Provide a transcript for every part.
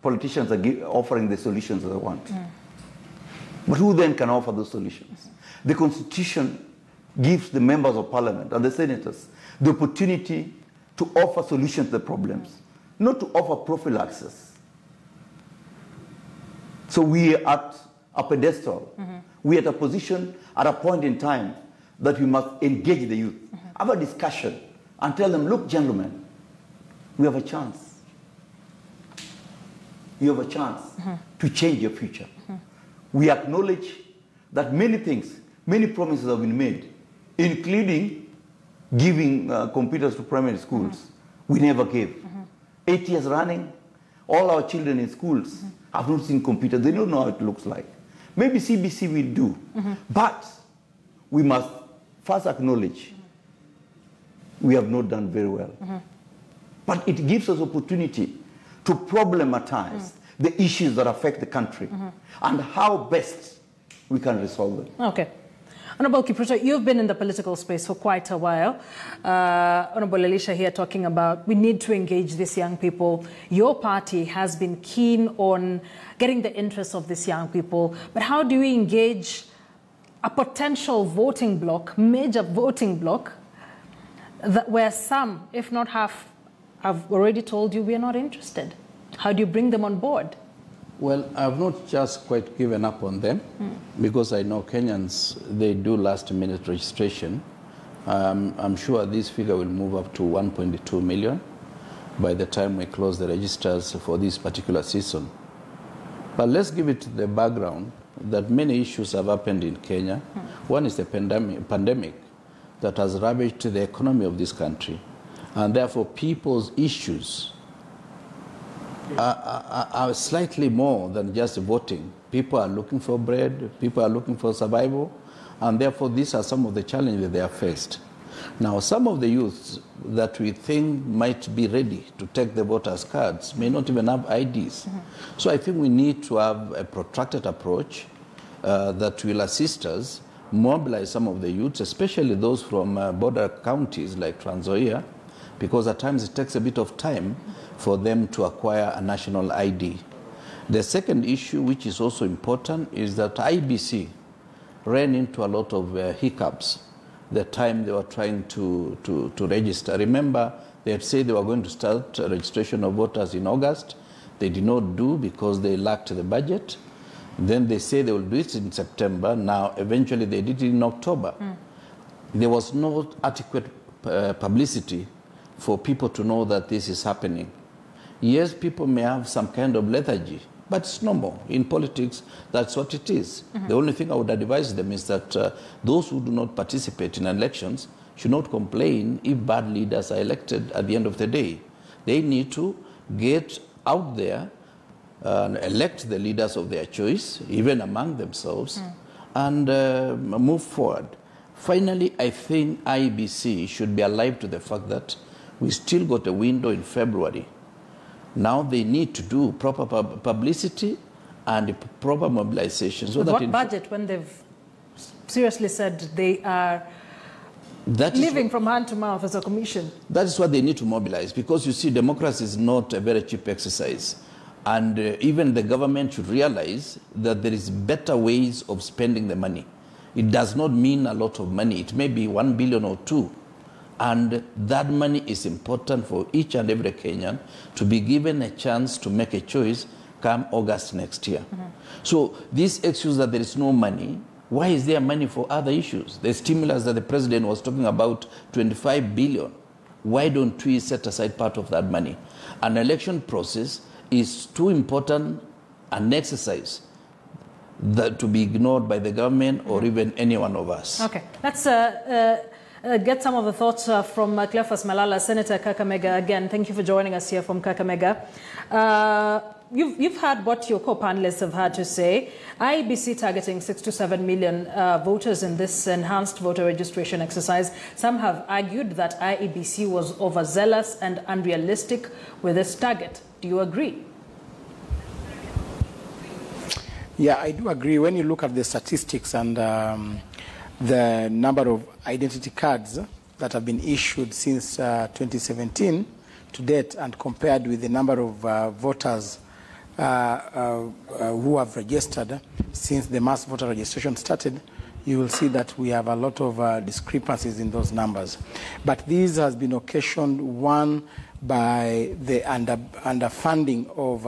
politicians are offering the solutions that they want. But who then can offer those solutions? The Constitution gives the members of parliament and the senators the opportunity to offer solutions to the problems, not to offer prophylaxis. So we are at a pedestal. We are at a position, at a point in time, that we must engage the youth, have a discussion, and tell them, look, gentlemen, we have a chance. You have a chance to change your future. We acknowledge that many things, many promises have been made, including giving computers to primary schools. We never gave. 8 years running, all our children in schools have not seen computers. They don't know how it looks like. Maybe CBC will do. But we must first acknowledge we have not done very well. But it gives us opportunity to problematize the issues that affect the country and how best we can resolve them. Okay. Honorable Kipruto, you've been in the political space for quite a while. Honorable Elisha here talking about we need to engage these young people. Your party has been keen on getting the interests of these young people. But how do we engage a potential voting bloc, major voting bloc, where some, if not half, have already told you we are not interested? How do you bring them on board? Well, I've not just quite given up on them because I know Kenyans, they do last-minute registration. I'm sure this figure will move up to 1.2 million by the time we close the registers for this particular season. But let's give it the background that many issues have happened in Kenya. One is the pandemic that has ravaged the economy of this country. And therefore, people's issues are slightly more than just voting. People are looking for bread, people are looking for survival, and therefore these are some of the challenges they are faced. Now, some of the youths that we think might be ready to take the voters' cards may not even have IDs. So I think we need to have a protracted approach that will assist us mobilize some of the youths, especially those from border counties like Trans Nzoia, because at times it takes a bit of time for them to acquire a national ID. The second issue, which is also important, is that IBC ran into a lot of hiccups the time they were trying to register. Remember, they had said they were going to start registration of voters in August. They did not do because they lacked the budget. Then they say they will do it in September. Now, eventually they did it in October. There was no adequate publicity for people to know that this is happening. Yes, people may have some kind of lethargy, but it's normal. In politics, that's what it is. The only thing I would advise them is that those who do not participate in elections should not complain if bad leaders are elected at the end of the day. They need to get out there and elect the leaders of their choice, even among themselves, and move forward. Finally, I think IEBC should be alive to the fact that we still got a window in February. Now they need to do proper publicity and proper mobilization. So that what budget when they've seriously said they are living from hand to mouth as a commission? That is what they need to mobilize, because you see, democracy is not a very cheap exercise. And even the government should realize that there is better ways of spending the money. It does not mean a lot of money. It may be 1 billion or 2. And that money is important for each and every Kenyan to be given a chance to make a choice come August next year. So this excuse that there is no money, why is there money for other issues? The stimulus that the president was talking about, 25 billion. Why don't we set aside part of that money? An election process is too important an exercise that to be ignored by the government or even any one of us. Okay, let's get some of the thoughts from Cleophas Malala, Senator Kakamega. Again, thank you for joining us here from Kakamega. You've heard what your co-panelists have had to say. IEBC targeting 6 to 7 million voters in this enhanced voter registration exercise. Some have argued that IEBC was overzealous and unrealistic with this target. Do you agree? Yeah, I do agree. When you look at the statistics and the number of identity cards that have been issued since 2017 to date, and compared with the number of voters who have registered since the mass voter registration started, you will see that we have a lot of discrepancies in those numbers. But this has been occasioned, one, by the underfunding of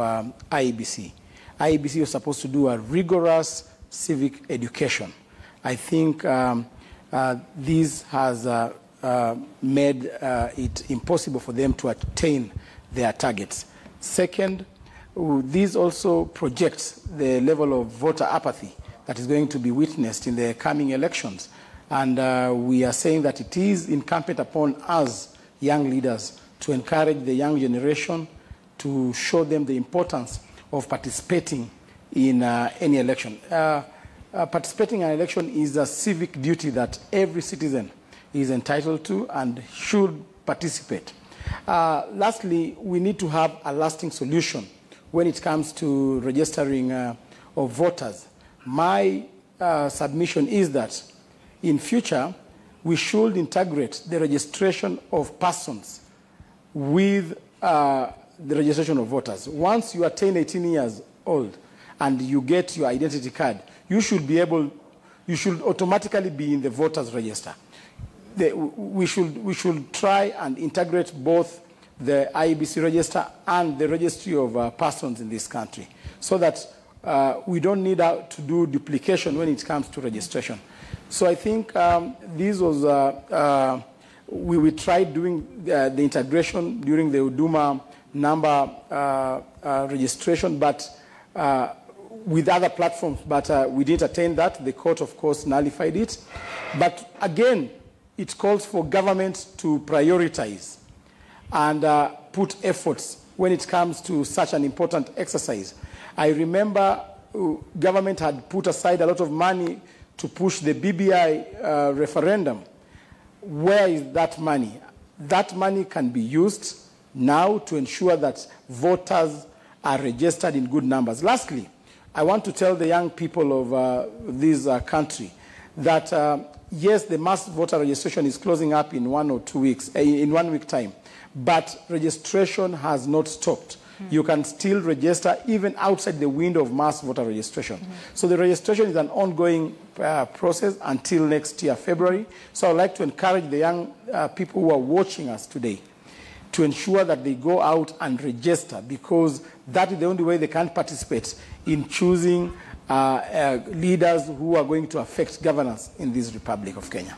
IEBC. IEBC was supposed to do a rigorous civic education. I think this has made it impossible for them to attain their targets. Second, this also projects the level of voter apathy that is going to be witnessed in the coming elections. And we are saying that it is incumbent upon us, young leaders, to encourage the young generation, to show them the importance of participating in any election. Participating in an election is a civic duty that every citizen is entitled to and should participate. Lastly, we need to have a lasting solution when it comes to registering of voters. My submission is that in future, we should integrate the registration of persons with the registration of voters. Once you attain 18 years old and you get your identity card, you should automatically be in the voters register. We should try and integrate both the IEBC register and the registry of persons in this country, so that we don't need to do duplication when it comes to registration. So I think this was, we tried doing the integration during the Huduma number registration, but with other platforms, but we didn't attain that. The court, of course, nullified it. But again, it calls for government to prioritize and put efforts when it comes to such an important exercise. I remember government had put aside a lot of money to push the BBI referendum. Where is that money? That money can be used now to ensure that voters are registered in good numbers. Lastly, I want to tell the young people of this country that yes, the mass voter registration is closing up in 1 or 2 weeks, in 1 week time, but registration has not stopped. You can still register even outside the window of mass voter registration. So the registration is an ongoing process until next year, February. So I'd like to encourage the young people who are watching us today to ensure that they go out and register, because that is the only way they can participate in choosing leaders who are going to affect governance in this Republic of Kenya.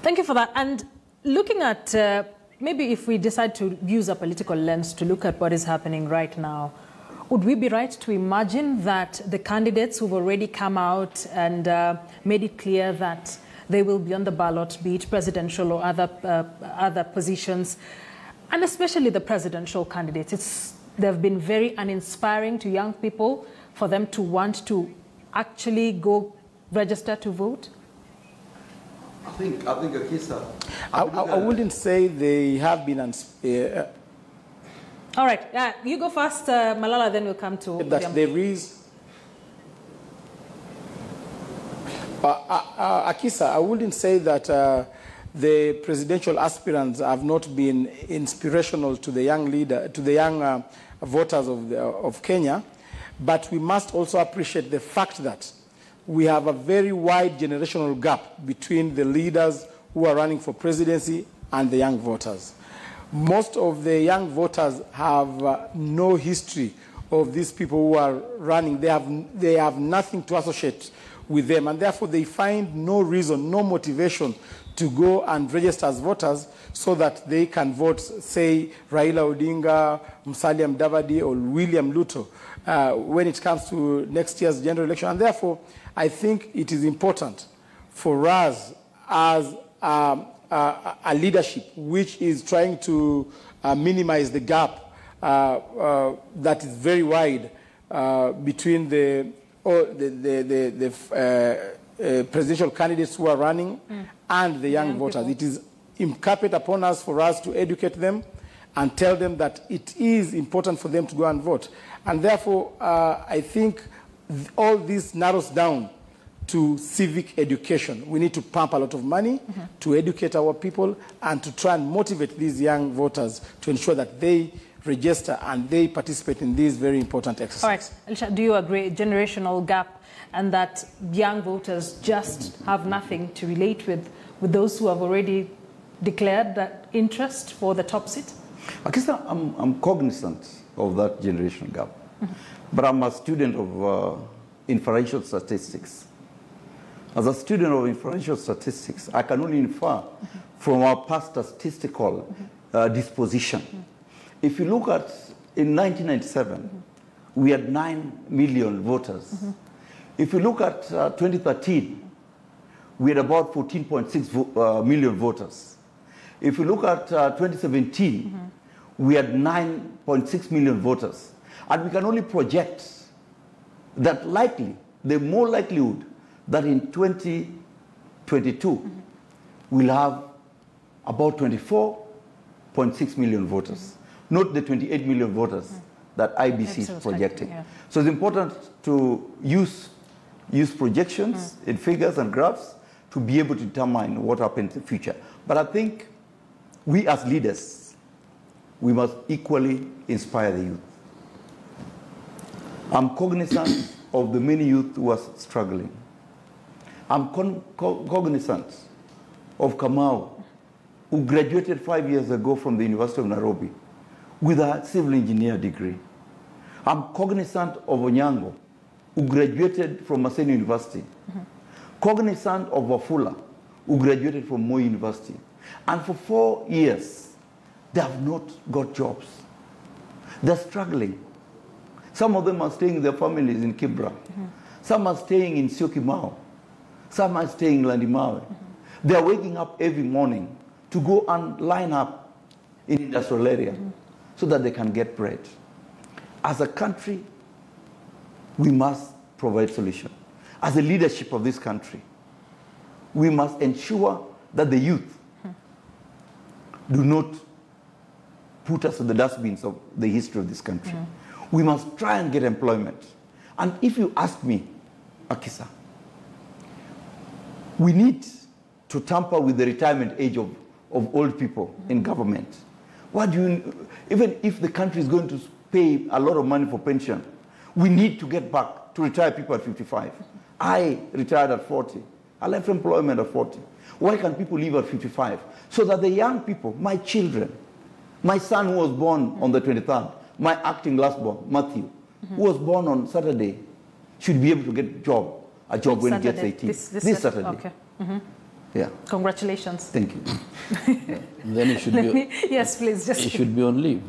Thank you for that. And looking at maybe if we decide to use a political lens to look at what is happening right now, would we be right to imagine that the candidates who've already come out and made it clear that they will be on the ballot, be it presidential or other positions, and especially the presidential candidates, they've been very uninspiring to young people for them to want to actually go register to vote? I think Akisa. I wouldn't say they have been all right, you go first, Malala, then we'll come to that there is. Akisa, I wouldn't say that the presidential aspirants have not been inspirational to the young voters of Kenya, but we must also appreciate the fact that we have a very wide generational gap between the leaders who are running for presidency and the young voters. Most of the young voters have no history of these people who are running. They have nothing to associate with them, and therefore they find no reason, no motivation to go and register as voters so that they can vote, say, Raila Odinga, Musalia Mudavadi, or William Ruto when it comes to next year's general election. And therefore, I think it is important for us as a leadership which is trying to minimize the gap that is very wide between the presidential candidates who are running and the young voters. People. It is incumbent upon us for us to educate them and tell them that it is important for them to go and vote. And therefore, I think all this narrows down to civic education. We need to pump a lot of money to educate our people and to try and motivate these young voters to ensure that they register, and they participate in these very important exercises. All right, Elisha, do you agree, generational gap, and that young voters just have nothing to relate with those who have already declared that interest for the top seat? Akisa, I'm cognizant of that generational gap, but I'm a student of inferential statistics. As a student of inferential statistics, I can only infer from our past statistical disposition. If you look at, in 1997, we had 9 million voters. If you look at 2013, we had about 14.6 million voters. If you look at 2017, we had 9.6 million voters. And we can only project that likely, the more likelihood that in 2022, we'll have about 24.6 million voters, not the 28 million voters that IBC is projecting. Yeah. So it's important to use projections in figures and graphs to be able to determine what happens in the future. But I think we as leaders, we must equally inspire the youth. I'm cognizant of the many youth who are struggling. I'm cognizant of Kamau, who graduated 5 years ago from the University of Nairobi with a civil engineer degree. I'm cognizant of Onyango, who graduated from Maseno University. Cognizant of Wafula, who graduated from Moi University. And for 4 years, they have not got jobs. They're struggling. Some of them are staying with their families in Kibra. Some are staying in Syokimau. Some are staying in Landimawe. They are waking up every morning to go and line up in industrial area so that they can get bread. As a country, we must provide solution. As a leadership of this country, we must ensure that the youth do not put us in the dustbins of the history of this country. We must try and get employment. And if you ask me, Akisa, we need to tamper with the retirement age of old people in government. What do you, even if the country is going to pay a lot of money for pension, we need to get back to retire people at 55. I retired at 40. I left employment at 40. Why can't people leave at 55? So that the young people, my children, my son who was born on the 23rd, my acting last born, Matthew, who was born on Saturday, should be able to get a job when he gets 18. This Saturday. Okay. Yeah. Congratulations. Thank you. Then it should be. Yes, please. It should be on leave.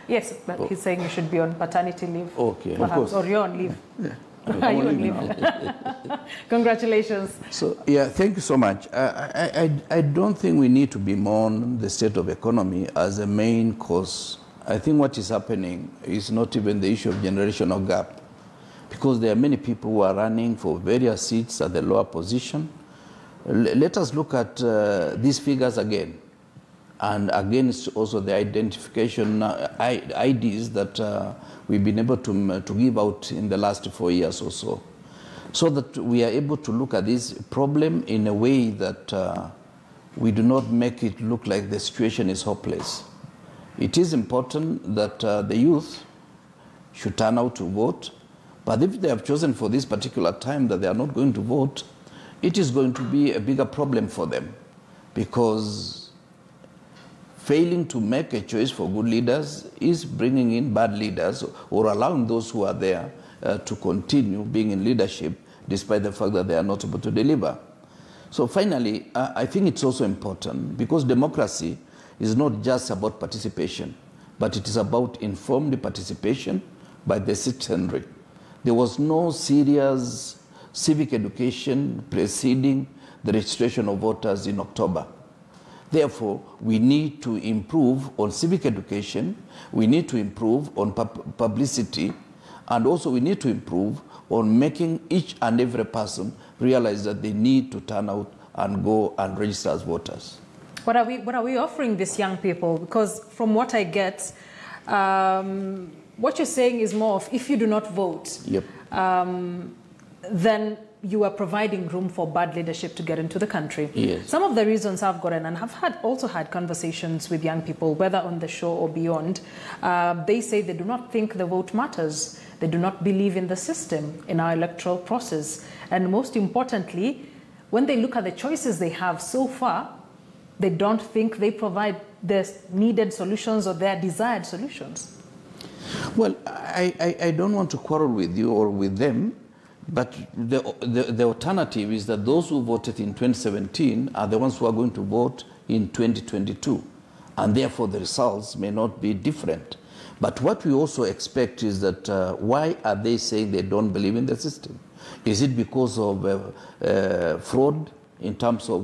Yes, but he's saying you should be on paternity leave. Okay. Perhaps, of course. Or you're on leave. Yeah. Are you on leave? Congratulations. So, yeah, thank you so much. I don't think we need to bemoan the state of economy as a main cause. I think what is happening is not even the issue of generational gap, because there are many people who are running for various seats at the lower position. Let us look at these figures again, and against also the identification IDs that we've been able to give out in the last 4 years or so that we are able to look at this problem in a way that we do not make it look like the situation is hopeless. It is important that the youth should turn out to vote, but if they have chosen for this particular time that they are not going to vote, it is going to be a bigger problem for them, because failing to make a choice for good leaders is bringing in bad leaders or allowing those who are there to continue being in leadership despite the fact that they are not able to deliver. So finally, I think it's also important, because democracy is not just about participation, but it is about informed participation by the citizenry. There was no serious civic education preceding the registration of voters in October. Therefore, we need to improve on civic education, we need to improve on publicity, and also we need to improve on making each and every person realize that they need to turn out and go and register as voters. What are we offering these young people? Because from what I get, what you're saying is more of, if you do not vote, yep. Then you are providing room for bad leadership to get into the country. Yes. Some of the reasons I've gotten, and have also had conversations with young people, whether on the show or beyond, they say they do not think the vote matters. They do not believe in the system, in our electoral process. And most importantly, when they look at the choices they have so far, they don't think they provide the needed solutions or their desired solutions. Well, I don't want to quarrel with you or with them, but the alternative is that those who voted in 2017 are the ones who are going to vote in 2022, and therefore the results may not be different. But what we also expect is that why are they saying they don't believe in the system? Is it because of fraud in terms of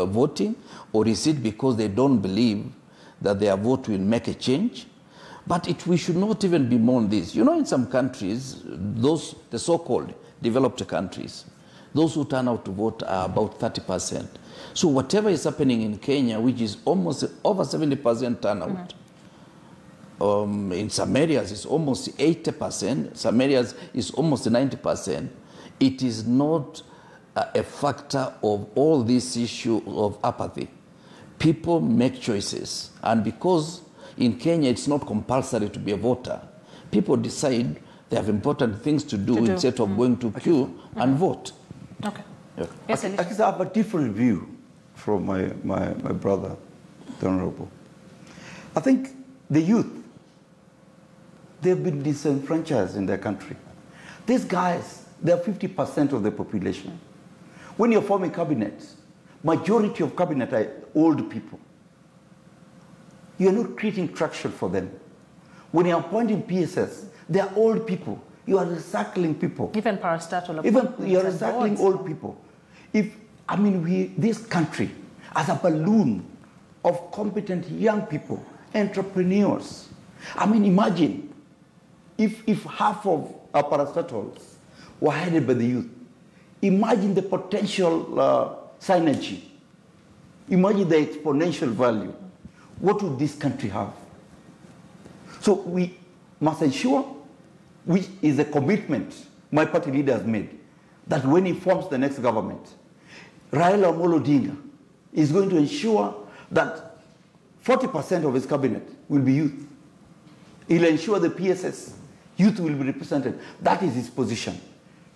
voting, or is it because they don't believe that their vote will make a change? But we should not even bemoan this. You know, in some countries, the so-called developed countries, those who turn out to vote are about 30%. So whatever is happening in Kenya, which is almost over 70% turnout, in some areas it's almost 80%, some areas it's almost 90%. It is not a factor of all this issue of apathy. People make choices, and because in Kenya it's not compulsory to be a voter, people decide they have important things to do instead of going to queue and vote. Okay. Yeah. Yes, I have a different view from my brother, the Honorable. I think the youth, they've been disenfranchised in their country. These guys, they are 50% of the population. When you're forming cabinets, majority of cabinet are old people. You're not creating traction for them. When you're appointing PSS, they are old people. You are recycling people. Even parastatal. Even you're recycling old people. This country as a balloon of competent young people, entrepreneurs. Imagine if half of our parastatals were headed by the youth. Imagine the potential synergy. Imagine the exponential value. What would this country have? So we must ensure, which is a commitment my party leader has made, that when he forms the next government, Raila Amolo Odinga is going to ensure that 40% of his cabinet will be youth. He'll ensure the PSS, youth will be represented. That is his position.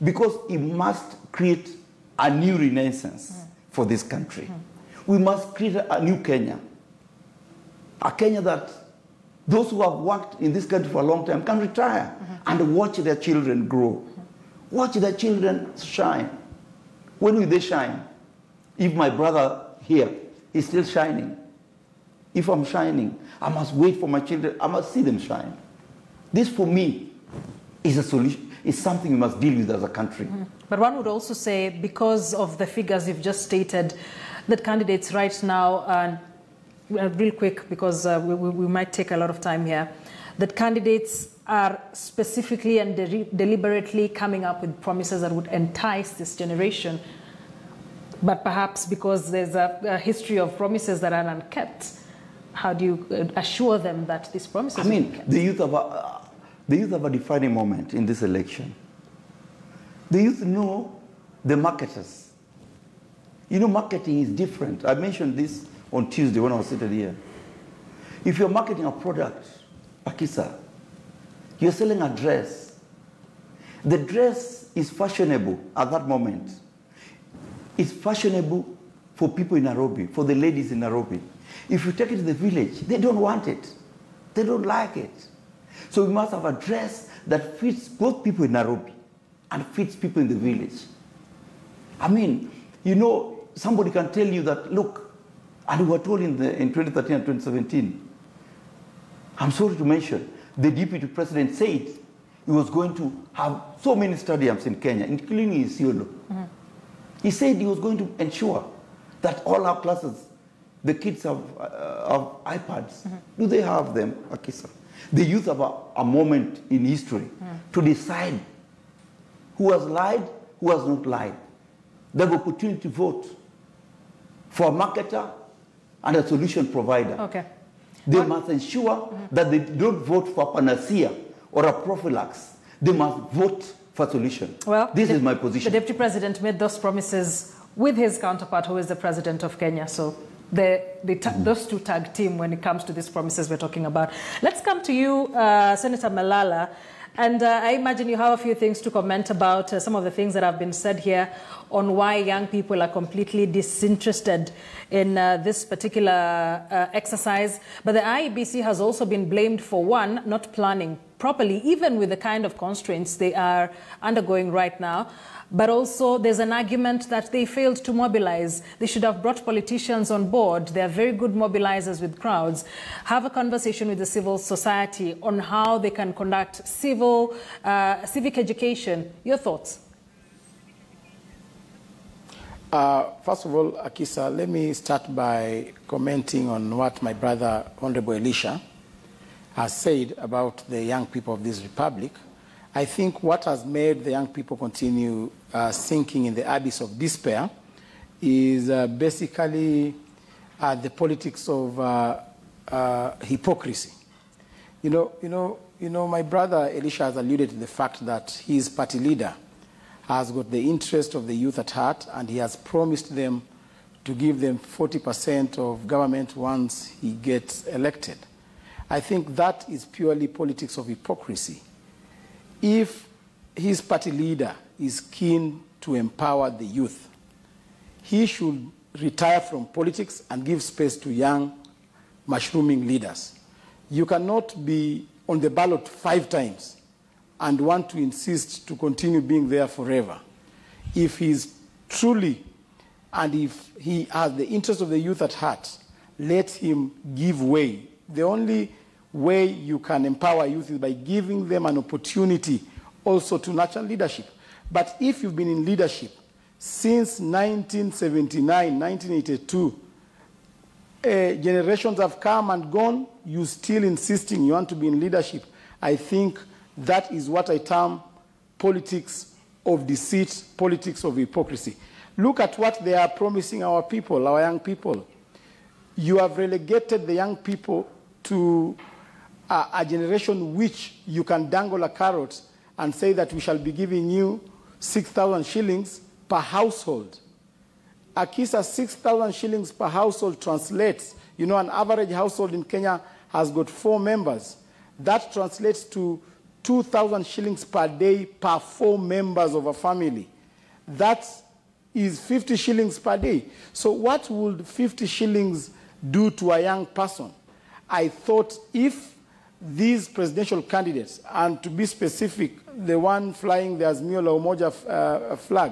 Because he must create a new renaissance for this country. We must create a new Kenya. A Kenya that those who have worked in this country for a long time can retire and watch their children grow. Watch their children shine. When will they shine? If my brother here is still shining, if I'm shining, I must wait for my children, I must see them shine. This for me is a solution, is something we must deal with as a country. But one would also say, because of the figures you've just stated, that candidates right now, and real quick, because we might take a lot of time here, that candidates are specifically and deliberately coming up with promises that would entice this generation. But perhaps because there's a history of promises that are unkept, how do you assure them that these promises will be kept? The youth have a defining moment in this election. The youth know the marketers. You know, marketing is different. I mentioned this on Tuesday when I was seated here. If you're marketing a product, Akisa, you're selling a dress. The dress is fashionable at that moment. It's fashionable for people in Nairobi, for the ladies in Nairobi. If you take it to the village, they don't want it. They don't like it. So we must have a dress that fits both people in Nairobi and fits people in the village. Somebody can tell you that, look, and we were told in 2013 and 2017, I'm sorry to mention, the deputy president said he was going to have so many stadiums in Kenya, including Isiolo. He said he was going to ensure that all our classes, the kids have iPads. Do they have them, Akisa? The youth have a moment in history to decide who has lied, who has not lied. They have opportunity to vote for a marketer and a solution provider. Okay. They must ensure that they don't vote for a panacea or a prophylax. They must vote for solution. Well, this is my position. The Deputy President made those promises with his counterpart, who is the President of Kenya. So those two tag team when it comes to these promises we're talking about. Let's come to you, Senator Malala. And I imagine you have a few things to comment about some of the things that have been said here on why young people are completely disinterested in this particular exercise. But the IEBC has also been blamed for, one, not planning properly, even with the kind of constraints they are undergoing right now. But also there's an argument that they failed to mobilize. They should have brought politicians on board. They are very good mobilizers with crowds. Have a conversation with the civil society on how they can conduct civic education. Your thoughts? First of all, Akisa, let me start by commenting on what my brother, Honorable Elisha, has said about the young people of this republic. I think what has made the young people continue sinking in the abyss of despair is basically the politics of hypocrisy. You know, my brother Elisha has alluded to the fact that his party leader has got the interest of the youth at heart, and he has promised them to give them 40% of government once he gets elected. I think that is purely politics of hypocrisy. If his party leader is keen to empower the youth, he should retire from politics and give space to young, mushrooming leaders. You cannot be on the ballot 5 times and want to insist to continue being there forever. If he's truly, and if he has the interest of the youth at heart, let him give way. The only way you can empower youth is by giving them an opportunity also to nurture leadership. But if you've been in leadership since 1979, 1982, generations have come and gone, you still insisting you want to be in leadership, I think that is what I term politics of deceit, politics of hypocrisy. Look at what they are promising our people, our young people. You have relegated the young people to a generation which you can dangle a carrot and say that we shall be giving you 6,000 shillings per household. Akisa, 6,000 shillings per household translates, you know, an average household in Kenya has got 4 members. That translates to 2,000 shillings per day per 4 members of a family. That is 50 shillings per day. So what would 50 shillings do to a young person? I thought if these presidential candidates, and to be specific, the one flying the Azimio la Umoja flag,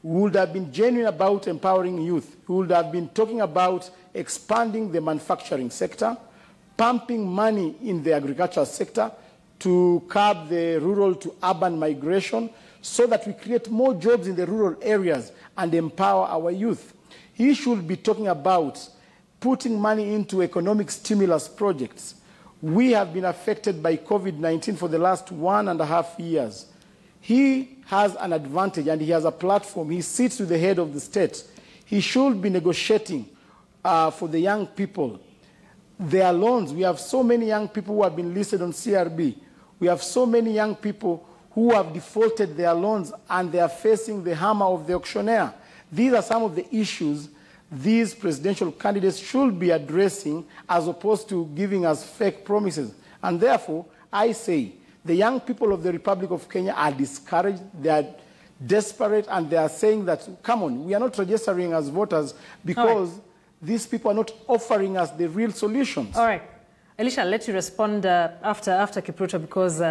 would have been genuine about empowering youth, would have been talking about expanding the manufacturing sector, pumping money in the agricultural sector to curb the rural to urban migration so that we create more jobs in the rural areas and empower our youth. He should be talking about putting money into economic stimulus projects. We have been affected by COVID-19 for the last 1.5 years. He has an advantage and he has a platform. He sits with the head of the state. He should be negotiating for the young people their loans. We have so many young people who have been listed on CRB. We have so many young people who have defaulted their loans and they are facing the hammer of the auctioneer. These are some of the issues these presidential candidates should be addressing as opposed to giving us fake promises. And therefore, I say the young people of the Republic of Kenya are discouraged, they are desperate, and they are saying that, come on, we are not registering as voters because these people are not offering us the real solutions. All right. Elisha, I'll let you respond after Kipruto because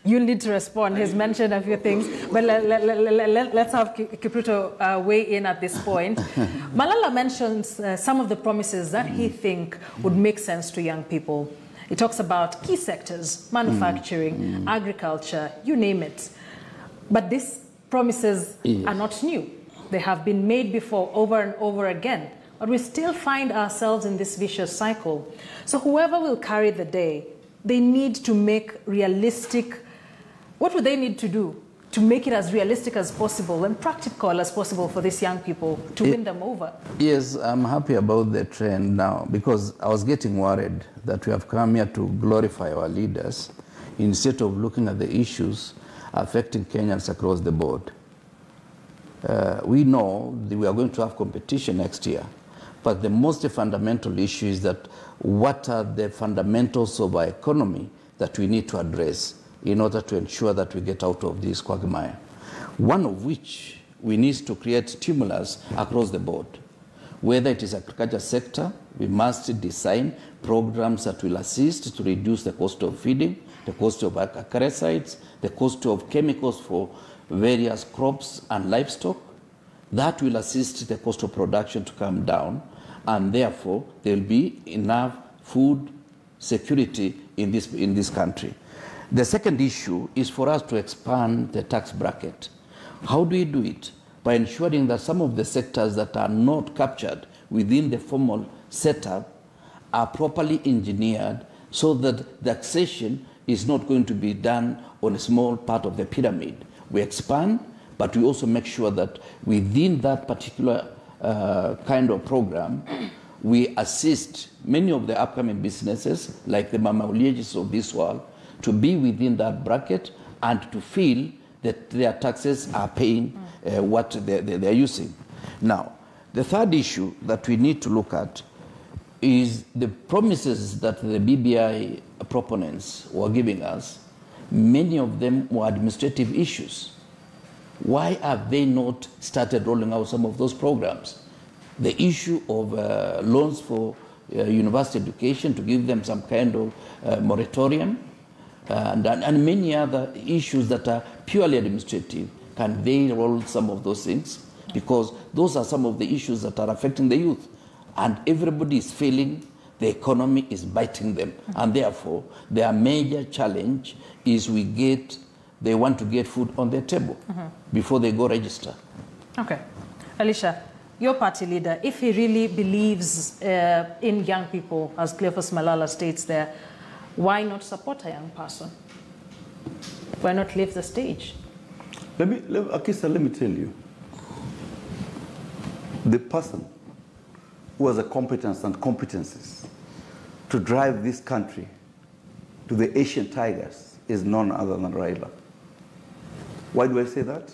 you need to respond. He's mentioned a few things, but let's have Kipruto weigh in at this point. Malala mentions some of the promises that he thinks would make sense to young people. He talks about key sectors, manufacturing, agriculture, you name it. But these promises are not new. They have been made before over and over again. But we still find ourselves in this vicious cycle. So whoever will carry the day, they need to make realistic. What would they need to do to make it as realistic as possible and practical as possible for these young people to win them over? Yes, I'm happy about the trend now because I was getting worried that we have come here to glorify our leaders instead of looking at the issues affecting Kenyans across the board. We know that we are going to have competition next year, but the most fundamental issue is that what are the fundamentals of our economy that we need to address in order to ensure that we get out of this quagmire. One of which we need to create stimulus across the board. Whether it is agriculture sector, we must design programs that will assist to reduce the cost of feeding, the cost of acaricides, the cost of chemicals for various crops and livestock. That will assist the cost of production to come down, and therefore there will be enough food security in this country. The second issue is for us to expand the tax bracket. How do we do it? By ensuring that some of the sectors that are not captured within the formal setup are properly engineered so that the taxation is not going to be done on a small part of the pyramid. We expand, but we also make sure that within that particular kind of program, we assist many of the upcoming businesses, like the Mama Uliejis of this world, to be within that bracket and to feel that their taxes are paying what they're using. Now, the third issue that we need to look at is the promises that the BBI proponents were giving us. Many of them were administrative issues. Why have they not started rolling out some of those programs? The issue of loans for university education, to give them some kind of moratorium, and many other issues that are purely administrative. Can they roll some of those things? Because those are some of the issues that are affecting the youth. And everybody is feeling the economy is biting them. And therefore, their major challenge is they want to get food on their table before they go register. Okay. Alicia, your party leader, if he really believes in young people, as Cleophas Malala states there, why not support a young person? Why not leave the stage? Akisa, let me tell you. The person who has the competence and competences to drive this country to the Asian tigers is none other than Raila. Why do I say that?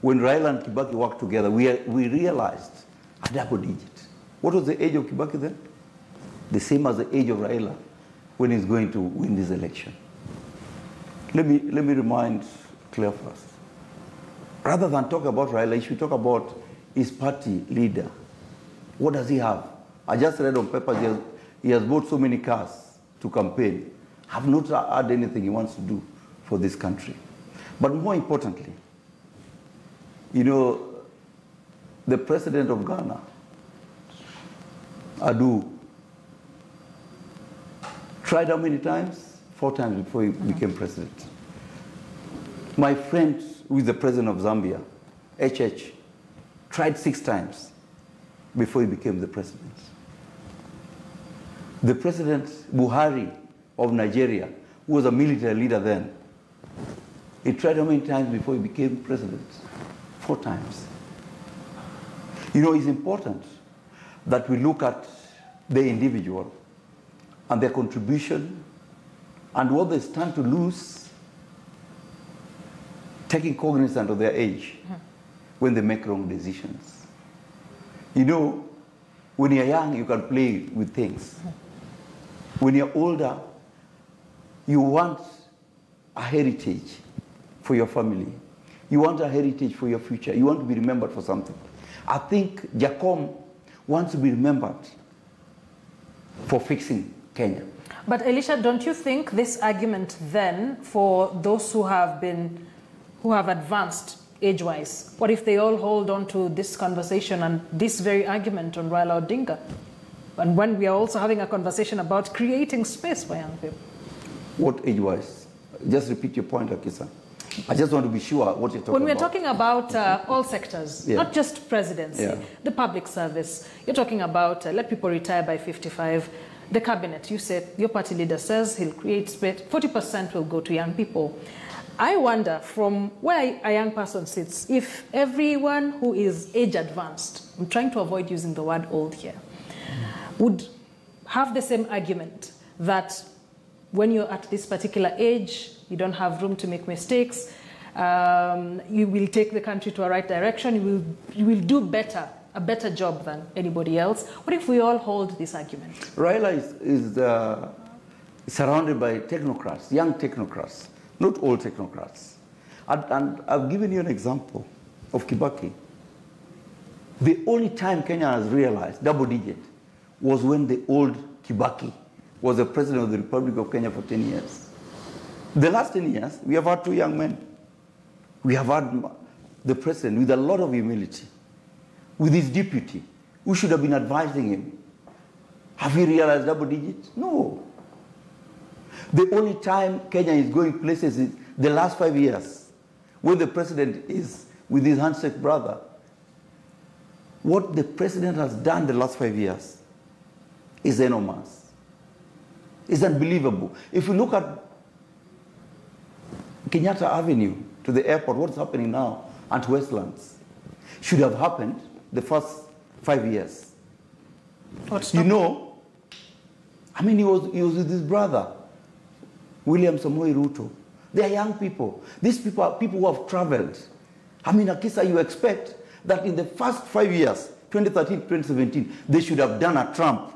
When Raila and Kibaki worked together, we realized a double digit. What was the age of Kibaki then? The same as the age of Raila when he's going to win this election. Let me remind Cleophas. Rather than talk about Raila, you should talk about his party leader. What does he have? I just read on paper he has bought so many cars to campaign. Have not had anything he wants to do for this country. But more importantly, you know, the president of Ghana, Adu, tried how many times? 4 times before he became president. My friend, who is the president of Zambia, HH, tried 6 times before he became the president. The president, Buhari, of Nigeria, who was a military leader then, he tried how many times before he became president? 4 times. You know, it's important that we look at the individual and their contribution and what they stand to lose, taking cognizance of their age when they make wrong decisions. You know, when you're young, you can play with things. When you're older, you want a heritage for your family. You want a heritage for your future. You want to be remembered for something. I think Jacom wants to be remembered for fixing Kenya. But Elisha, don't you think this argument then for those who have advanced age-wise, what if they all hold on to this conversation and this very argument on Raila Odinga? And when we are also having a conversation about creating space for young people. What age-wise? Just repeat your point, Akisa. I just want to be sure what you're talking about. When we're talking about all sectors, not just presidency, the public service, you're talking about let people retire by 55. The cabinet, you said, your party leader says he'll create space, 40% will go to young people. I wonder from where a young person sits, if everyone who is age advanced, I'm trying to avoid using the word old here, would have the same argument that when you're at this particular age, you don't have room to make mistakes. You will take the country to a right direction. You will do better, a better job than anybody else. What if we all hold this argument? Raila is surrounded by technocrats, young technocrats, not old technocrats. And I've given you an example of Kibaki. The only time Kenya has realized double digit was when the old Kibaki was the president of the Republic of Kenya for 10 years. The last 10 years, we have had two young men. We have had the president with a lot of humility, with his deputy, who should have been advising him. Have we realized double digits? No. The only time Kenya is going places is the last 5 years, when the president is with his handshake brother. What the president has done the last 5 years is enormous. It's unbelievable. If you look at Kenyatta Avenue to the airport, what's happening now, and to Westlands, should have happened the first 5 years. You know, I mean, he was with his brother, William Samoei Ruto. They are young people. These people are people who have traveled. I mean, Akisa, you expect that in the first 5 years, 2013, 2017, they should have done a Trump.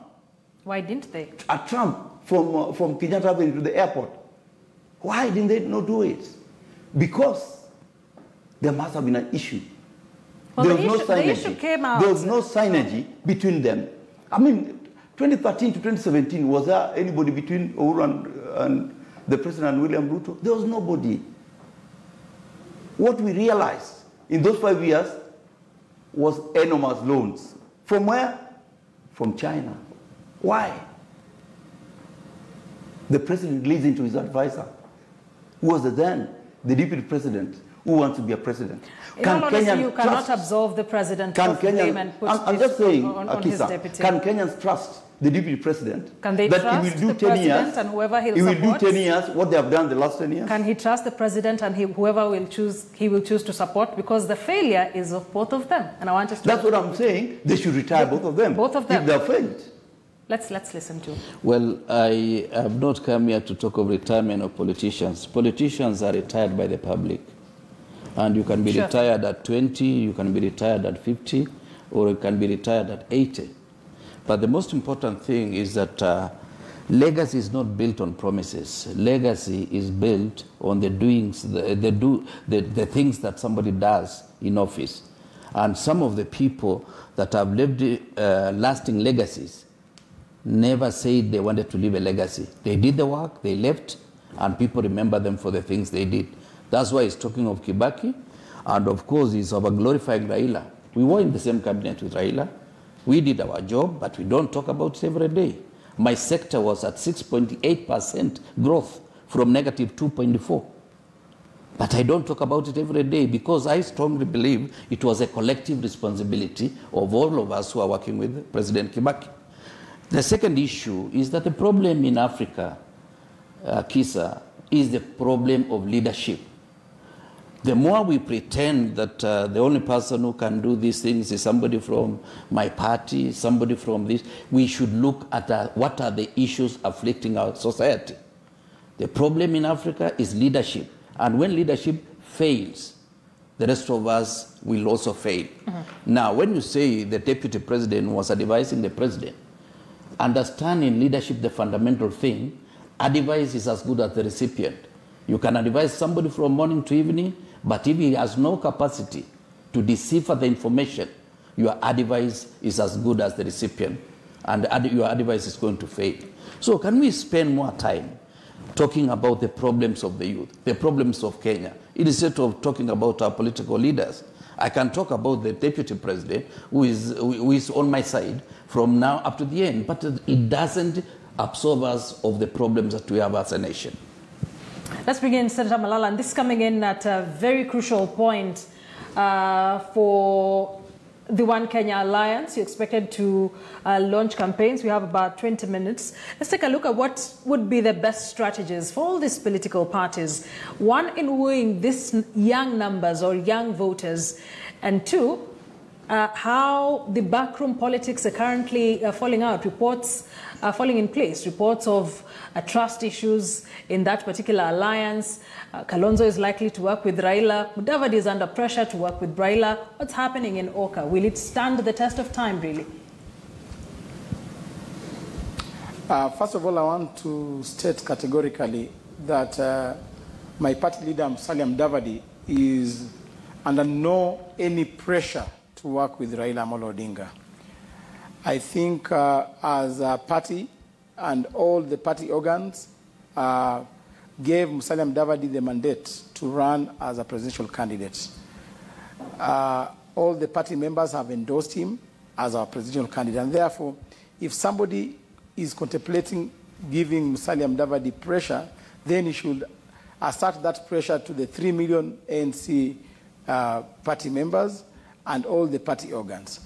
Why didn't they? A Trump from Kenyatta Avenue to the airport. Why didn't they not do it? Because there must have been an issue. Well, there was no synergy. The issue came out. There was no synergy between them. I mean, 2013 to 2017, was there anybody between Uhuru and the president and William Ruto? There was nobody. What we realized in those 5 years was enormous loans. From where? From China. Why? The president listened to his advisor, who was then the deputy president, who wants to be a president. In all honesty, you cannot absolve the president of blame and put I'm just saying, on his deputy. Can Kenyans trust the deputy president? Can they that trust he will do the 10 president years, and whoever he'll he will support? do 10 years what they have done the last 10 years? Can he trust the president and whoever will choose, he will choose to support? Because the failure is of both of them. And I want us to... That's what I'm saying. They should retire both of them. Both of them. If they have failed. Let's listen to. Well, I have not come here to talk of retirement of politicians. Politicians are retired by the public. And you can be retired at 20, you can be retired at 50, or you can be retired at 80. But the most important thing is that legacy is not built on promises. Legacy is built on the doings, the things that somebody does in office. And some of the people that have lived lasting legacies never said they wanted to leave a legacy. They did the work, they left, and people remember them for the things they did. That's why he's talking of Kibaki, and of course he's over-glorifying Raila. We were in the same cabinet with Raila. We did our job, but we don't talk about it every day. My sector was at 6.8% growth from negative 2.4. But I don't talk about it every day because I strongly believe it was a collective responsibility of all of us who are working with President Kibaki. The second issue is that the problem in Africa, Kisa, is the problem of leadership. The more we pretend that the only person who can do these things is somebody from my party, somebody from this, we should look at what are the issues afflicting our society. The problem in Africa is leadership. And when leadership fails, the rest of us will also fail. Now, when you say the deputy president was advising the president, understanding leadership, the fundamental thing, advice is as good as the recipient. You can advise somebody from morning to evening, but if he has no capacity to decipher the information, your advice is as good as the recipient, and your advice is going to fail. So can we spend more time talking about the problems of the youth, the problems of Kenya, instead of talking about our political leaders? I can talk about the deputy president who is on my side from now up to the end, but it doesn't absolve us of the problems that we have as a nation. Let's bring in Senator Malala, and this is coming in at a very crucial point for the One Kenya Alliance. You're expected to launch campaigns. We have about 20 minutes. Let's take a look at what would be the best strategies for all these political parties. One, in wooing these young numbers or young voters, and two, how the backroom politics are currently falling out. Reports are falling in place. Reports of trust issues in that particular alliance. Kalonzo is likely to work with Raila. Mudavadi is under pressure to work with Raila. What's happening in Oka? Will it stand the test of time, really? First of all, I want to state categorically that my party leader, Musalia Mudavadi, is under any pressure to work with Raila Amolo Odinga. I think as a party and all the party organs gave Musalia Mudavadi the mandate to run as a presidential candidate. All the party members have endorsed him as our presidential candidate, and therefore, if somebody is contemplating giving Musalia Mudavadi pressure, then he should assert that pressure to the 3 million ANC party members and all the party organs.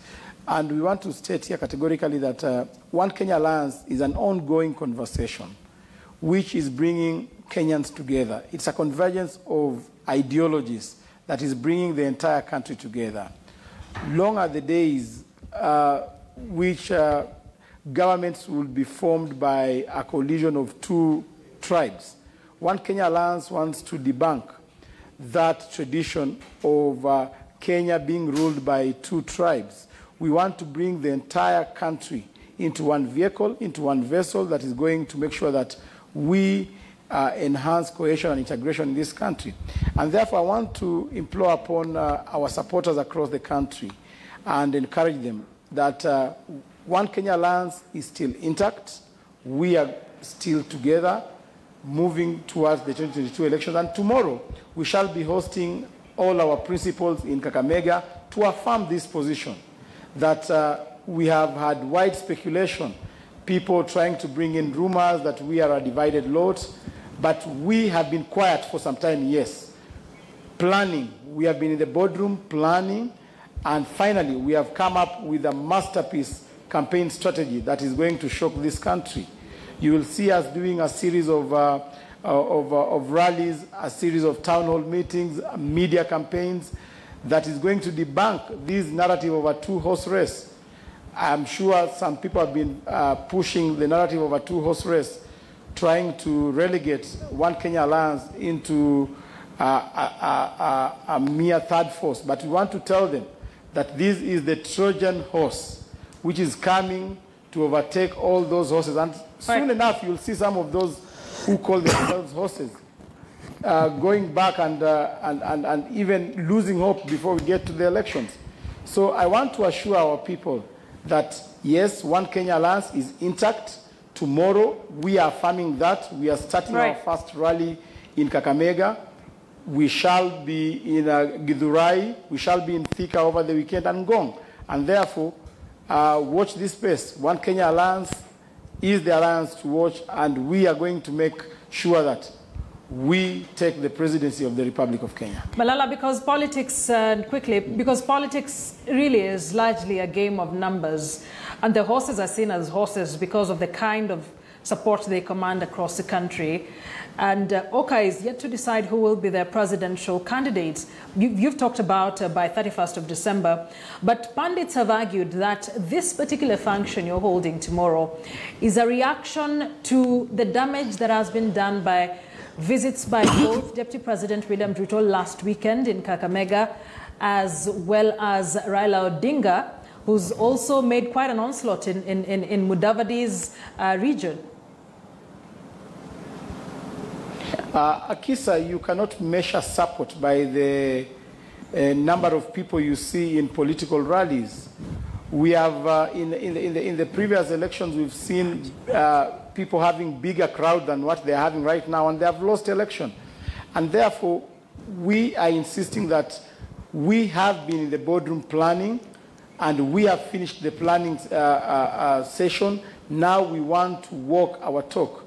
And we want to state here categorically that One Kenya Alliance is an ongoing conversation which is bringing Kenyans together. It's a convergence of ideologies that is bringing the entire country together. Long are the days which governments will be formed by a coalition of two tribes. One Kenya Alliance wants to debunk that tradition of Kenya being ruled by two tribes. We want to bring the entire country into one vehicle, into one vessel that is going to make sure that we enhance cohesion and integration in this country. And therefore, I want to implore upon our supporters across the country and encourage them that One Kenya Alliance is still intact. We are still together, moving towards the 2022 elections. And tomorrow, we shall be hosting all our principals in Kakamega to affirm this position that we have had wide speculation, people trying to bring in rumors that we are a divided lot, but we have been quiet for some time, yes. Planning, we have been in the boardroom planning, and finally we have come up with a masterpiece campaign strategy that is going to shock this country. You will see us doing a series of rallies, a series of town hall meetings, media campaigns that is going to debunk this narrative of a two-horse race. I'm sure some people have been pushing the narrative of a two-horse race, trying to relegate One Kenya Alliance into a mere third force. But we want to tell them that this is the Trojan horse, which is coming to overtake all those horses. And soon enough, you'll see some of those who call themselves horses going back and even losing hope before we get to the elections. So I want to assure our people that, yes, One Kenya Alliance is intact. Tomorrow, we are affirming that. We are starting our first rally in Kakamega. We shall be in Githurai. We shall be in Thika over the weekend and Ngong. And therefore, watch this space. One Kenya Alliance is the alliance to watch, and we are going to make sure that we take the presidency of the Republic of Kenya. Malala, because politics, because politics really is largely a game of numbers, and the horses are seen as horses because of the kind of support they command across the country. And Oka is yet to decide who will be their presidential candidates. You've talked about by 31st of December, but pundits have argued that this particular function you're holding tomorrow is a reaction to the damage that has been done by visits by both Deputy President William Ruto last weekend in Kakamega, as well as Raila Odinga, who's also made quite an onslaught in Mudavadi's region. Akisa, you cannot measure support by the number of people you see in political rallies. We have, in the previous elections, we've seen people having bigger crowd than what they're having right now, and they have lost election. And therefore, we are insisting that we have been in the boardroom planning, and we have finished the planning session. Now we want to walk our talk.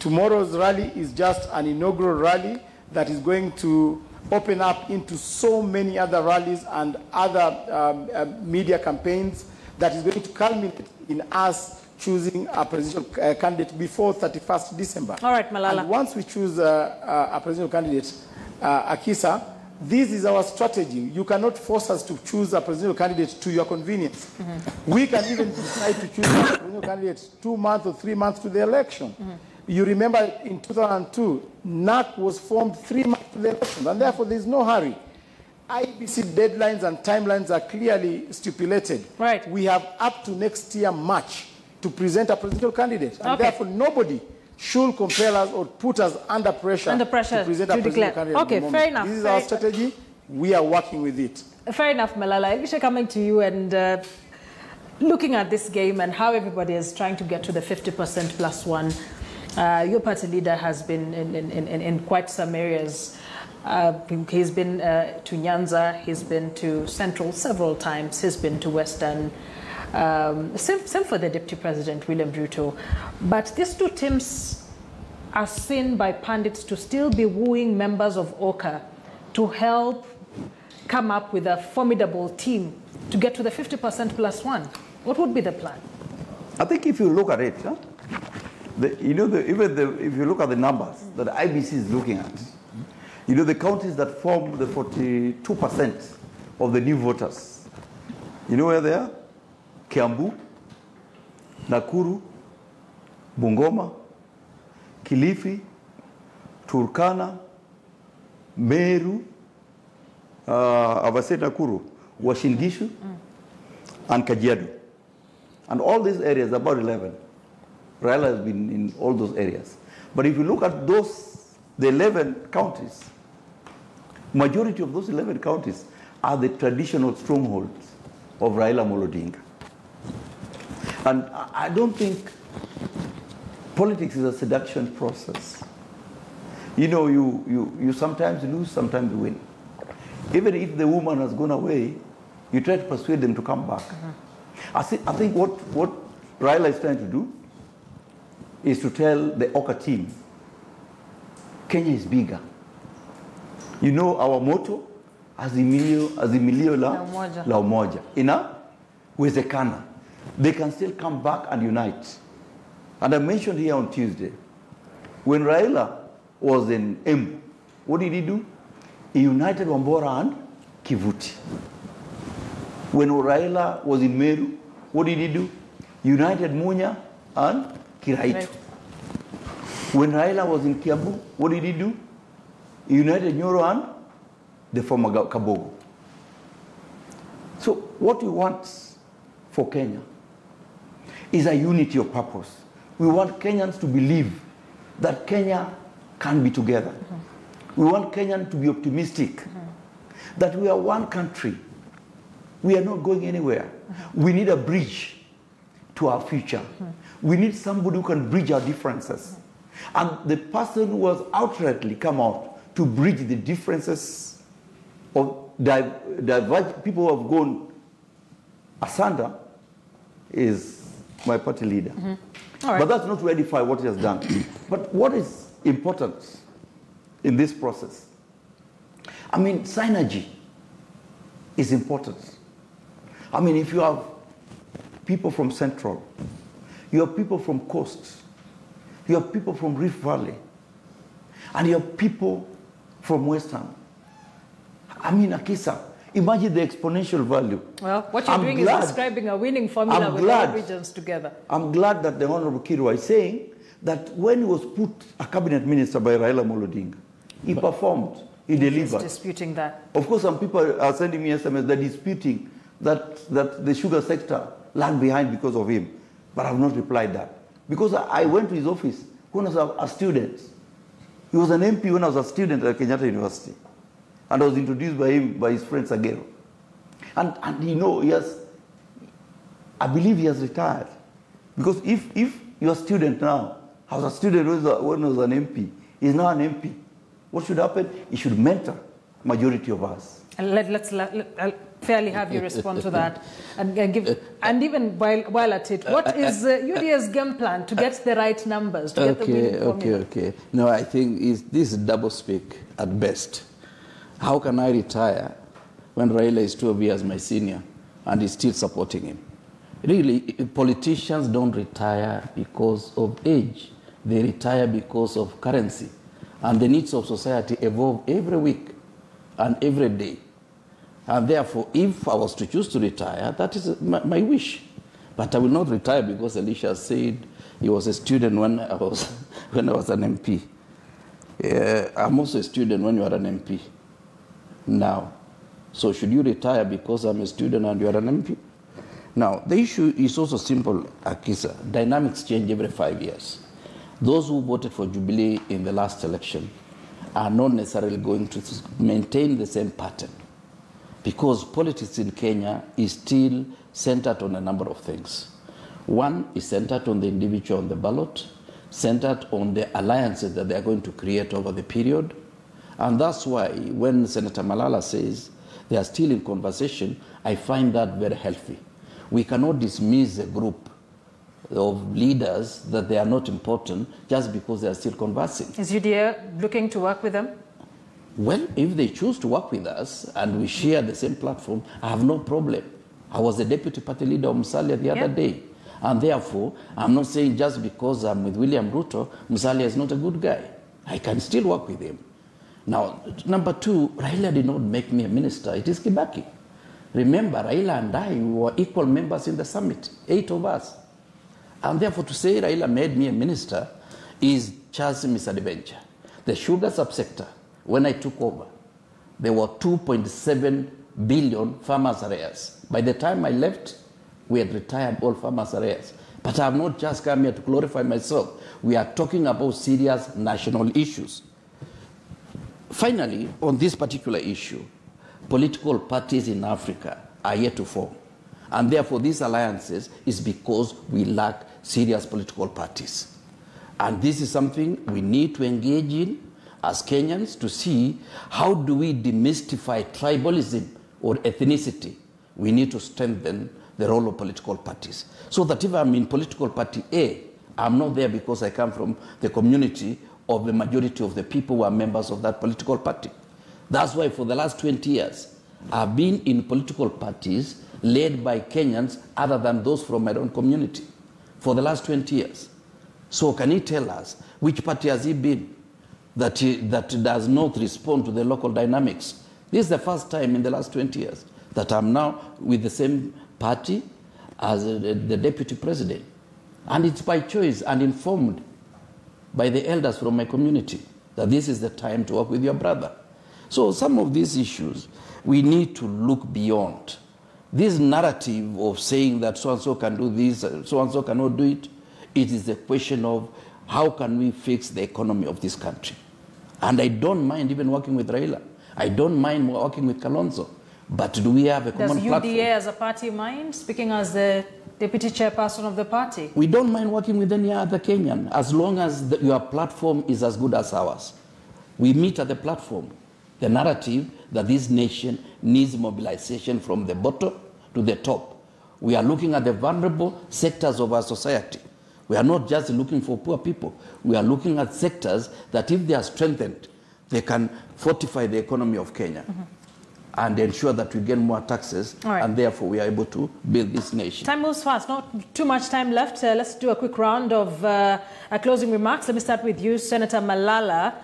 Tomorrow's rally is just an inaugural rally that is going to open up into so many other rallies and other media campaigns that is going to culminate in us choosing a presidential candidate before 31st December. All right, Malala. And once we choose a presidential candidate, Akisa, This is our strategy. You cannot force us to choose a presidential candidate to your convenience. We can even decide to choose a presidential candidate 2 months or 3 months to the election. You remember in 2002, NAC was formed 3 months to the election, and therefore there's no hurry. IBC deadlines and timelines are clearly stipulated. Right. We have up to next year March to present a presidential candidate, and therefore nobody should compel us or put us under pressure to present a presidential candidate. Okay, fair enough. This is our strategy. We are working with it. Fair enough, Malala. Elisha, coming to you and looking at this game and how everybody is trying to get to the 50% plus one. Your party leader has been in quite some areas. He's been to Nyanza, he's been to Central several times, he's been to Western. Same for the Deputy President, William Ruto. But these two teams are seen by pundits to still be wooing members of OCA to help come up with a formidable team to get to the 50% plus one. What would be the plan? I think if you look at it, if you look at the numbers that IBC is looking at, the counties that form the 42% of the new voters, you know where they are? Kiambu, Nakuru, Bungoma, Kilifi, Turkana, Meru, Avase Nakuru, Uasin Gishu, and Kajiado. And all these areas, about 11. Raila has been in all those areas. But if you look at the 11 counties, majority of those 11 counties are the traditional strongholds of Raila Odinga. And I don't think politics is a seduction process. You sometimes lose, sometimes you win. Even if the woman has gone away, you try to persuade them to come back. I think what Raila is trying to do is to tell the OCA team, Kenya is bigger. Our motto, Azimilio la Umoja. Inawezekana. They can still come back and unite. And I mentioned here on Tuesday, when Raila was in Embu, what did he do? He united Wambora and Kivuti. When Raila was in Meru, what did he do? United Munya and Kiraitu. Right. When Raila was in Kiambu, what did he do? He united Nyoro and the former Kabogo. So what we want for Kenya is a unity of purpose. We want Kenyans to believe that Kenya can be together. We want Kenyans to be optimistic that we are one country. We are not going anywhere. We need a bridge to our future. We need somebody who can bridge our differences. And the person who has outrightly come out to bridge the differences of people who have gone asunder is my party leader. Right. But that's not to edify what he has done. But what is important in this process? Synergy is important. If you have people from Central, you have people from Coast, you have people from Rift Valley, and you have people from Western. Akisa, imagine the exponential value. Well, what you're doing is describing a winning formula with all regions together. I'm glad that the Honorable Kirwa is saying that when he was put a cabinet minister by Raila Odinga, he performed, he delivered. He's disputing that. Of course, some people are sending me SMS that disputing that the sugar sector lagged behind because of him. But I have not replied that. Because I went to his office when I was a student. He was an MP when I was a student at Kenyatta University. And I was introduced by him, by his friend Sagero. And I believe he has retired. Because if you're a student now, I was a student when I was an MP, he's now an MP. What should happen? He should mentor majority of us. And let's fairly have you respond to that. And even while at it, what is UDA's game plan to get the right numbers, to get the winning formula? Okay. No, I think this is double speak at best. How can I retire when Raila is 12 years my senior and is still supporting him? Really, politicians don't retire because of age. They retire because of currency. And the needs of society evolve every week. and every day. And therefore, if I was to choose to retire, that is my wish. But I will not retire because Elisha said he was a student when I was an MP. I'm also a student when you are an MP now. So should you retire because I'm a student and you are an MP? Now, the issue is also simple, Akisa. Dynamics change every 5 years. Those who voted for Jubilee in the last election are not necessarily going to maintain the same pattern, because politics in Kenya is still centered on a number of things. One is centered on the individual on the ballot, centered on the alliances that they are going to create over the period. And that's why when Senator Malala says they are still in conversation, I find that very healthy. We cannot dismiss a group of leaders that they are not important just because they are still conversing. Is UDA looking to work with them? Well, if they choose to work with us and we share the same platform, I have no problem. I was the deputy party leader of Musalia the other day. And therefore, I'm not saying just because I'm with William Ruto, Musalia is not a good guy. I can still work with him. Now, number two, Raila did not make me a minister. It is Kibaki. Remember, Raila and I were equal members in the summit, 8 of us. And therefore, to say Raila made me a minister is just a misadventure. The sugar subsector, when I took over, there were 2.7 billion farmers' arrears. By the time I left, we had retired all farmers' arrears. But I have not just come here to glorify myself. We are talking about serious national issues. Finally, on this particular issue, political parties in Africa are yet to form. And therefore, these alliances is because we lack serious political parties. And this is something we need to engage in as Kenyans to see how do we demystify tribalism or ethnicity. We need to strengthen the role of political parties. So that if I'm in political party A, I'm not there because I come from the community of the majority of the people who are members of that political party. That's why for the last 20 years, I've been in political parties led by Kenyans other than those from my own community for the last 20 years. So can he tell us which party has he been that does not respond to the local dynamics? This is the first time in the last 20 years that I'm now with the same party as the deputy president. And it's by choice and informed by the elders from my community that this is the time to work with your brother. So some of these issues, we need to look beyond. This narrative of saying that so-and-so can do this, so-and-so cannot do it, it is a question of how can we fix the economy of this country. And I don't mind even working with Raila. I don't mind working with Kalonzo. But do we have a common platform? Does UDA as a party mind, speaking as the deputy chairperson of the party? We don't mind working with any other Kenyan, as long as your platform is as good as ours. We meet at the platform. The narrative that this nation needs mobilization from the bottom to the top. We are looking at the vulnerable sectors of our society. We are not just looking for poor people. We are looking at sectors that if they are strengthened, they can fortify the economy of Kenya. And ensure that we get more taxes, and therefore we are able to build this nation. Time moves fast, not too much time left. Let's do a quick round of closing remarks. Let me start with you, Senator Malala.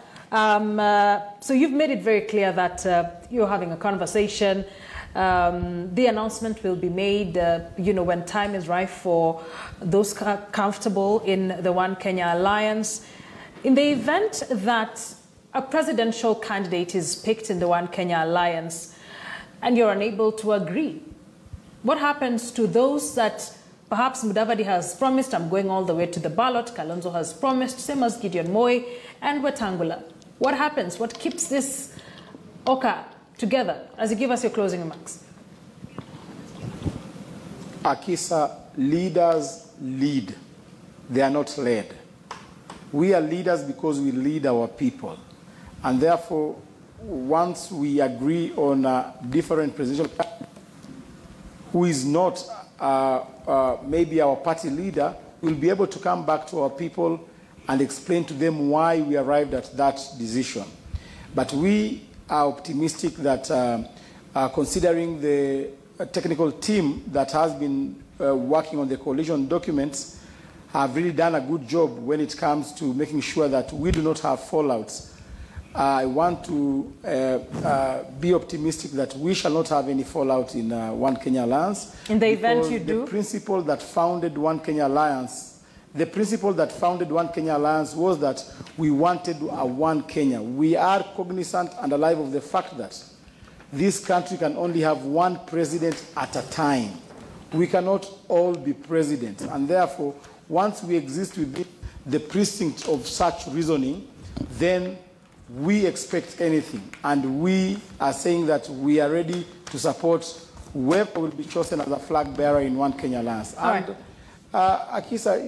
So you've made it very clear that you're having a conversation. The announcement will be made, when time is right for those comfortable in the One Kenya Alliance. In the event that a presidential candidate is picked in the One Kenya Alliance, and you're unable to agree, what happens to those that perhaps Mudavadi has promised, I'm going all the way to the ballot, Kalonzo has promised, same as Gideon Moi and Wetangula? What happens? What keeps this Oka together? As you give us your closing remarks. Akisa, leaders lead. They are not led. We are leaders because we lead our people. And therefore, once we agree on a different presidential who is not maybe our party leader, we'll be able to come back to our people and explain to them why we arrived at that decision. But we are optimistic that considering the technical team that has been working on the coalition documents have really done a good job when it comes to making sure that we do not have fallouts I want to be optimistic that we shall not have any fallout in One Kenya Alliance. In the event you do? The principle that founded One Kenya Alliance, was that we wanted a one Kenya. We are cognizant and alive of the fact that this country can only have one president at a time. We cannot all be presidents, and therefore, once we exist within the precinct of such reasoning, then we expect anything, and we are saying that we are ready to support whoever will be chosen as a flag bearer in One Kenya Alliance. And Akisa,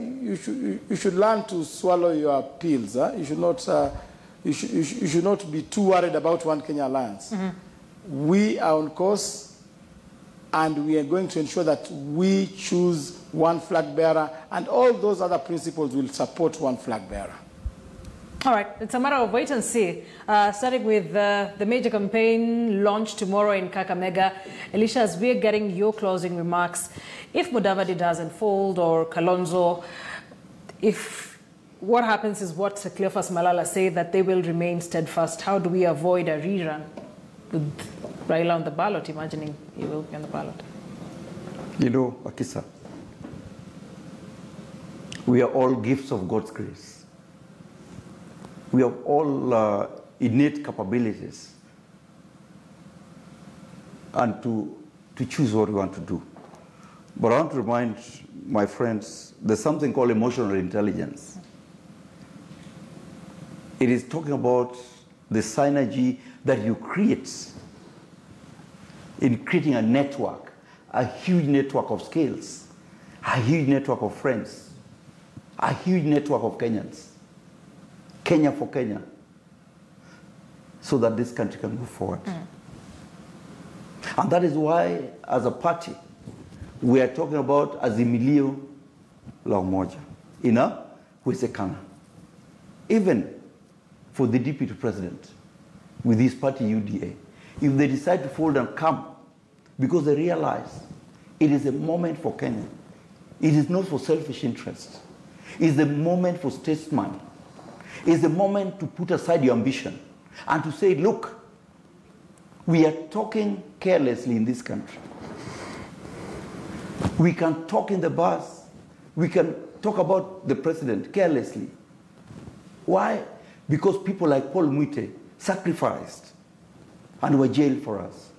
you should learn to swallow your pills. Huh? You should not be too worried about One Kenya Alliance. Mm-hmm. We are on course, and we are going to ensure that we choose one flag bearer, and all those other principles will support one flag bearer. All right, it's a matter of wait and see. Starting with the major campaign launched tomorrow in Kakamega. Elisha, as we're getting your closing remarks, if Mudavadi doesn't fold or Kalonzo, if what happens is what Cleophas Malala said, that they will remain steadfast, how do we avoid a rerun with Raila on the ballot, imagining he will be on the ballot? You know, Akisa, we are all gifts of God's grace. We have all innate capabilities and to choose what we want to do. But I want to remind my friends, there's something called emotional intelligence. It is talking about the synergy that you create in creating a network, a huge network of skills, a huge network of friends, a huge network of Kenyans. Kenya for Kenya, so that this country can move forward. And that is why, as a party, we are talking about Azimilio la Umoja, ina uwezekana. Even for the deputy president, with his party UDA, if they decide to fold and come, because they realize it is a moment for Kenya. It is not for selfish interest. It is a moment for statesmen. It's the moment to put aside your ambition and to say, look, we are talking carelessly in this country. We can talk in the bus. We can talk about the president carelessly. Why? Because people like Paul Mwite sacrificed and were jailed for us.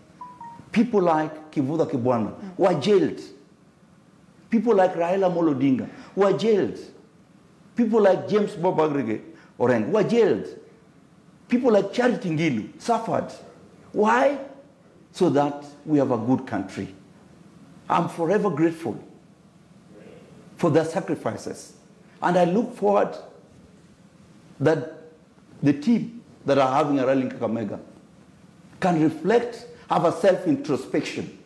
People like Kivuda Kibwana were jailed. People like Raila Molodinga were jailed. People like James Bob Agrege Orang were jailed. People like Charity Ngilu suffered. Why? So that we have a good country. I'm forever grateful for their sacrifices. And I look forward that the team that are having a rally in Kakamega can reflect, have a self-introspection,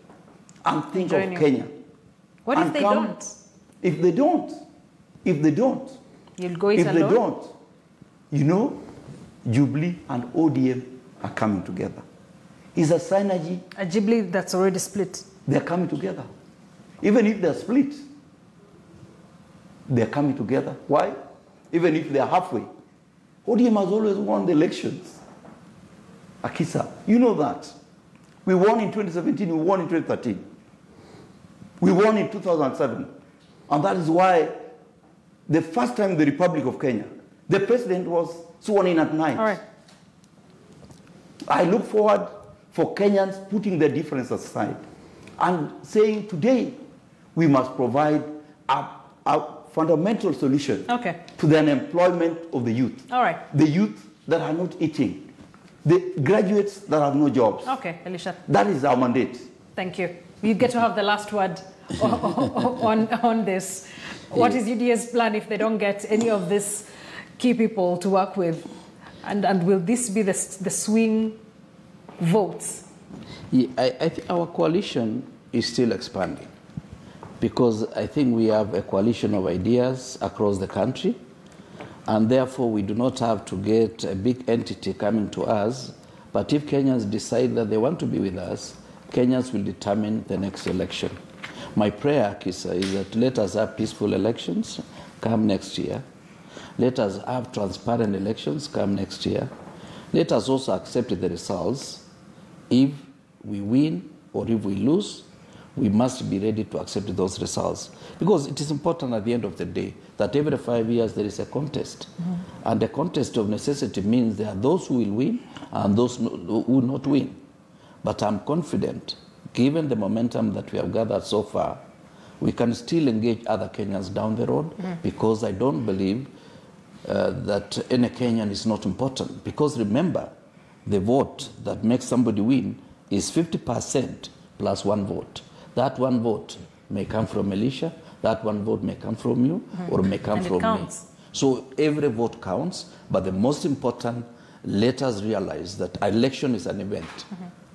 and think of Kenya. What if they don't? If they don't, you'll go it alone? If they don't, you know, Jubilee and ODM are coming together. It's a synergy. A Jubilee that's already split. They're coming together. Even if they're split, they're coming together. Why? Even if they're halfway. ODM has always won the elections. Akisa, you know that. We won in 2017, we won in 2013. We won in 2007. And that is why the first time in the Republic of Kenya, the president was sworn in at night. All right. I look forward for Kenyans putting their differences aside and saying today we must provide a fundamental solution to the unemployment of the youth. All right. The youth that are not eating. The graduates that have no jobs. Okay, Elisha. That is our mandate. Thank you. You get to have the last word on this. What is UDA's plan if they don't get any of these key people to work with? And will this be the swing votes? Yeah, I think our coalition is still expanding because I think we have a coalition of ideas across the country, and therefore we do not have to get a big entity coming to us. But if Kenyans decide that they want to be with us, Kenyans will determine the next election. My prayer, Kisa, is that let us have peaceful elections come next year. Let us have transparent elections come next year. Let us also accept the results. If we win or if we lose, we must be ready to accept those results. Because it is important at the end of the day that every 5 years there is a contest. And the contest of necessity means there are those who will win and those who will not win. But I'm confident, given the momentum that we have gathered so far, we can still engage other Kenyans down the road, because I don't believe that any Kenyan is not important. Because remember, the vote that makes somebody win is 50% plus one vote. That one vote may come from Elisha, that one vote may come from you, or may come from me. So every vote counts, but the most important, let us realize that election is an event,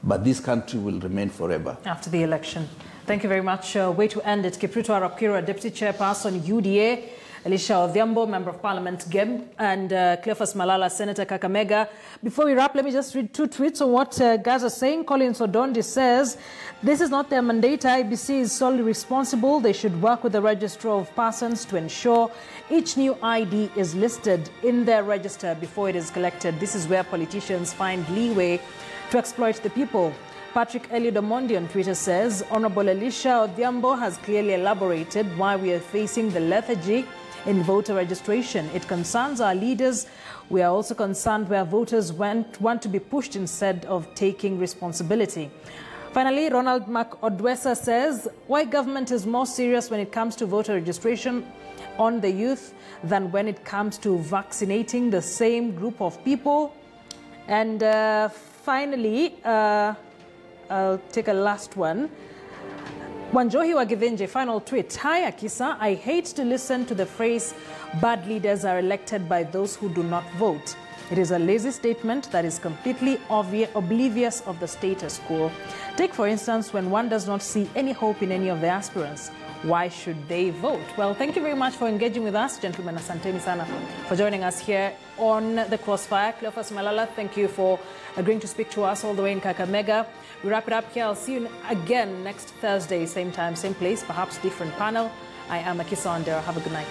but this country will remain forever. After the election. Thank you very much. Way to end it. Kipruto Arap Kirwa, Deputy Chairperson, UDA, Elisha Odhiambo, Member of Parliament, GEM, and Cleophas Malala, Senator Kakamega. Before we wrap, let me just read two tweets on what guys are saying. Colin Sodondi says, this is not their mandate. IBC is solely responsible. They should work with the Registrar of Persons to ensure each new ID is listed in their register before it is collected. This is where politicians find leeway to exploit the people. Patrick Eliud Omondi on Twitter says, Honorable Elisha Odhiambo has clearly elaborated why we are facing the lethargy in voter registration. It concerns our leaders. We are also concerned where voters want to be pushed instead of taking responsibility. Finally, Ronald McOdwesa says, why government is more serious when it comes to voter registration on the youth than when it comes to vaccinating the same group of people. And finally, I'll take a last one. Wanjohi Wagivenje, final tweet. Hi Akisa, I hate to listen to the phrase, bad leaders are elected by those who do not vote. It is a lazy statement that is completely oblivious of the status quo. Take for instance, when one does not see any hope in any of the aspirants, why should they vote? Well, thank you very much for engaging with us, gentlemen. Asanteni sana for joining us here on the Crossfire. Cleophas Malala, thank you for agreeing to speak to us all the way in Kakamega. We wrap it up here. I'll see you again next Thursday, same time, same place, perhaps different panel. I am Akisa Ondera. Have a good night.